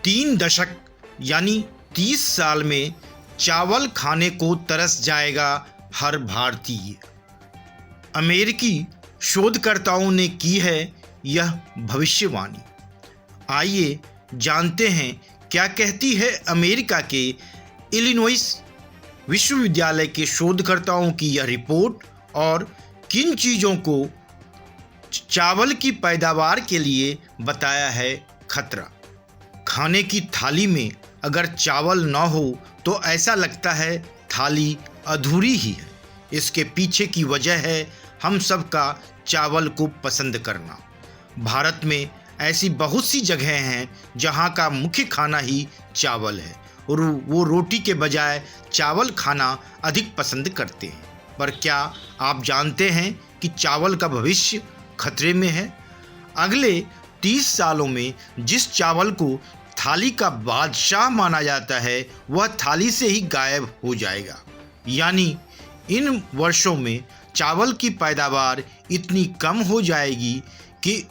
3 दशक यानी 30 साल में चावल खाने को तरस जाएगा हर भारतीय। अमेरिकी शोधकर्ताओं ने की है यह भविष्यवाणी। आइए जानते हैं क्या कहती है अमेरिका के इलिनॉइस विश्वविद्यालय के शोधकर्ताओं की यह रिपोर्ट और किन चीज़ों को चावल की पैदावार के लिए बताया है खतरा। खाने की थाली में अगर चावल न हो तो ऐसा लगता है थाली अधूरी ही है। इसके पीछे की वजह है हम सबका चावल को पसंद करना। भारत में ऐसी बहुत सी जगहें हैं जहां का मुख्य खाना ही चावल है और वो रोटी के बजाय चावल खाना अधिक पसंद करते हैं। पर क्या आप जानते हैं कि चावल का भविष्य खतरे में है? अगले 30 सालों में जिस चावल को थाली का बादशाह माना जाता है वह थाली से ही गायब हो जाएगा। यानी इन वर्षों में चावल की पैदावार इतनी कम हो जाएगी कि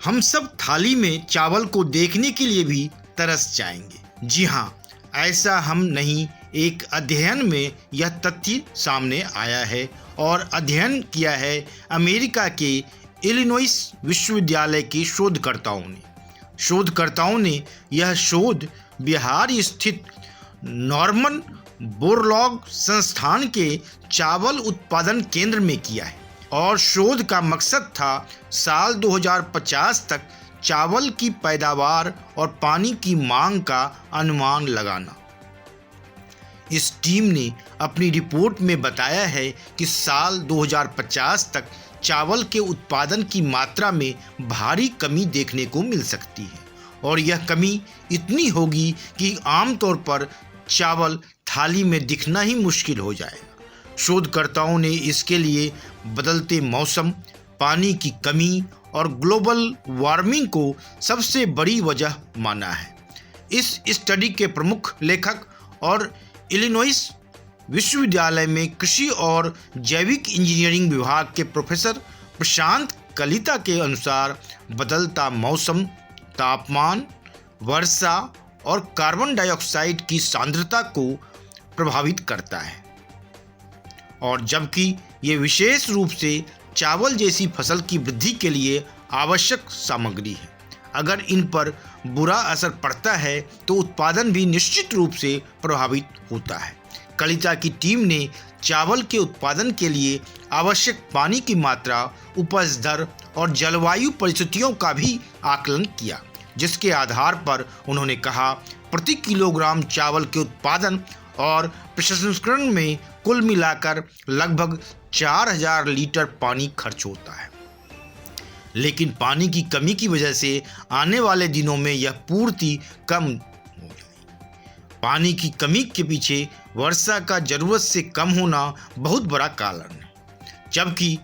हम सब थाली में चावल को देखने के लिए भी तरस जाएंगे। जी हाँ, ऐसा हम नहीं, एक अध्ययन में यह तथ्य सामने आया है और अध्ययन किया है अमेरिका के इलिनॉइस विश्वविद्यालय के शोधकर्ताओं ने यह शोध बिहार स्थित नॉर्मन बोरलॉग संस्थान के चावल उत्पादन केंद्र में किया है और शोध का मकसद था साल 2050 तक चावल की पैदावार और पानी की मांग का अनुमान लगाना। इस टीम ने अपनी रिपोर्ट में बताया है कि साल 2050 तक चावल के उत्पादन की मात्रा में भारी कमी देखने को मिल सकती है और यह कमी इतनी होगी कि आमतौर पर चावल थाली में दिखना ही मुश्किल हो जाएगा। शोधकर्ताओं ने इसके लिए बदलते मौसम, पानी की कमी और ग्लोबल वार्मिंग को सबसे बड़ी वजह माना है। इस स्टडी के प्रमुख लेखक और इलिनॉइस विश्वविद्यालय में कृषि और जैविक इंजीनियरिंग विभाग के प्रोफेसर प्रशांत कलिता के अनुसार बदलता मौसम, तापमान, वर्षा और कार्बन डाइऑक्साइड की सांद्रता को प्रभावित करता है और जबकि ये विशेष रूप से चावल जैसी फसल की वृद्धि के लिए आवश्यक सामग्री है। अगर इन पर बुरा असर पड़ता है तो उत्पादन भी निश्चित रूप से प्रभावित होता है। कलिता की टीम ने चावल के उत्पादन के लिए आवश्यक पानी की मात्रा, उपज दर और जलवायु परिस्थितियों का भी आकलन किया, जिसके आधार पर उन्होंने कहा प्रति किलोग्राम चावल के उत्पादन और प्रसंस्करण में कुल मिलाकर लगभग 4000 लीटर पानी खर्च होता है। लेकिन पानी की कमी की वजह से आने वाले दिनों में यह पूर्ति कम हो जाएगी। पानी की कमी के पीछे वर्षा का जरूरत से कम होना बहुत बड़ा कारण है। जबकि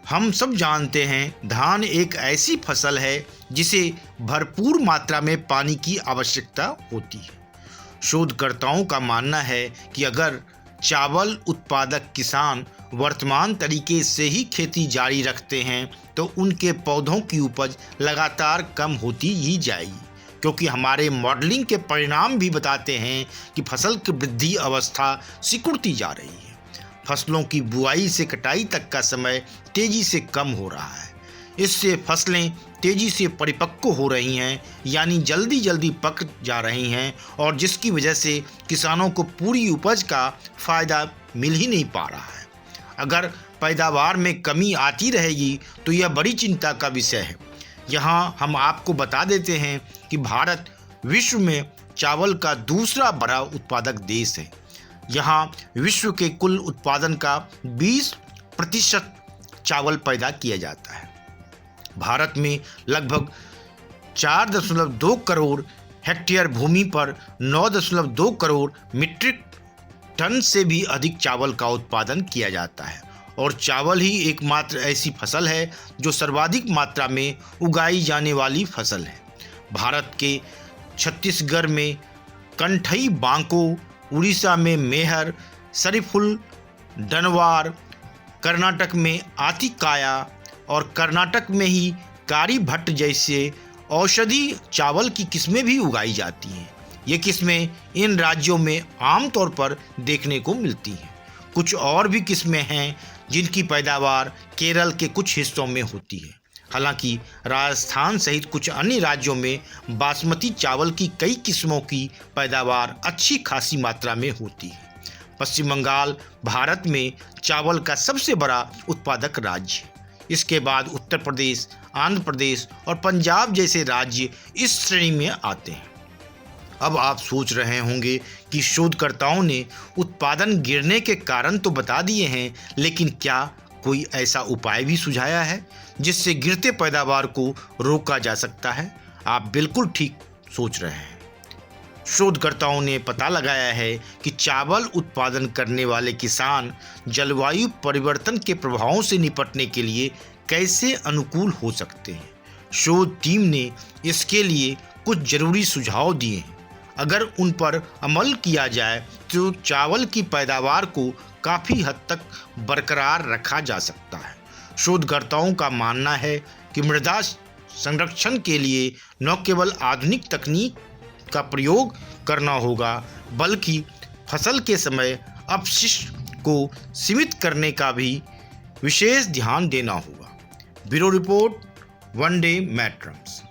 हम सब जानते हैं धान एक ऐसी फसल है जिसे भरपूर मात्रा में पानी की आवश्यकता होती है। शोधकर्ताओं का मानना है कि अगर चावल उत्पादक किसान वर्तमान तरीके से ही खेती जारी रखते हैं तो उनके पौधों की उपज लगातार कम होती ही जाएगी, क्योंकि हमारे मॉडलिंग के परिणाम भी बताते हैं कि फसल की वृद्धि अवस्था सिकुड़ती जा रही है। फसलों की बुआई से कटाई तक का समय तेजी से कम हो रहा है। इससे फसलें तेजी से परिपक्व हो रही हैं, यानी जल्दी जल्दी पक जा रही हैं और जिसकी वजह से किसानों को पूरी उपज का फ़ायदा मिल ही नहीं पा रहा है। अगर पैदावार में कमी आती रहेगी तो यह बड़ी चिंता का विषय है। यहाँ हम आपको बता देते हैं कि भारत विश्व में चावल का दूसरा बड़ा उत्पादक देश है। यहाँ विश्व के कुल उत्पादन का 20% चावल पैदा किया जाता है। भारत में लगभग 4.2 करोड़ हेक्टेयर भूमि पर 9.2 करोड़ मीट्रिक टन से भी अधिक चावल का उत्पादन किया जाता है और चावल ही एकमात्र ऐसी फसल है जो सर्वाधिक मात्रा में उगाई जाने वाली फसल है। भारत के छत्तीसगढ़ में कंठई बांको, उड़ीसा में मेहर, सरीफुल, डनवार, कर्नाटक में आतिकाया और कर्नाटक में ही कारी भट्ट जैसे औषधि चावल की किस्में भी उगाई जाती हैं। ये किस्में इन राज्यों में आमतौर पर देखने को मिलती हैं। कुछ और भी किस्में हैं जिनकी पैदावार केरल के कुछ हिस्सों में होती है। हालांकि राजस्थान सहित कुछ अन्य राज्यों में बासमती चावल की कई किस्मों की पैदावार अच्छी खासी मात्रा में होती है। पश्चिम बंगाल भारत में चावल का सबसे बड़ा उत्पादक राज्य है। इसके बाद उत्तर प्रदेश, आंध्र प्रदेश और पंजाब जैसे राज्य इस श्रेणी में आते हैं। अब आप सोच रहे होंगे कि शोधकर्ताओं ने उत्पादन गिरने के कारण तो बता दिए हैं, लेकिन क्या कोई ऐसा उपाय भी सुझाया है जिससे गिरते पैदावार को रोका जा सकता है? आप बिल्कुल ठीक सोच रहे हैं। शोधकर्ताओं ने पता लगाया है कि चावल उत्पादन करने वाले किसान जलवायु परिवर्तन के प्रभावों से निपटने के लिए कैसे अनुकूल हो सकते हैं। शोध टीम ने इसके लिए कुछ जरूरी सुझाव दिए हैं। अगर उन पर अमल किया जाए तो चावल की पैदावार को काफ़ी हद तक बरकरार रखा जा सकता है। शोधकर्ताओं का मानना है कि मृदा संरक्षण के लिए न केवल आधुनिक तकनीक का प्रयोग करना होगा, बल्कि फसल के समय अपशिष्ट को सीमित करने का भी विशेष ध्यान देना होगा। ब्यूरो रिपोर्ट, वनडे मैट्रम्स।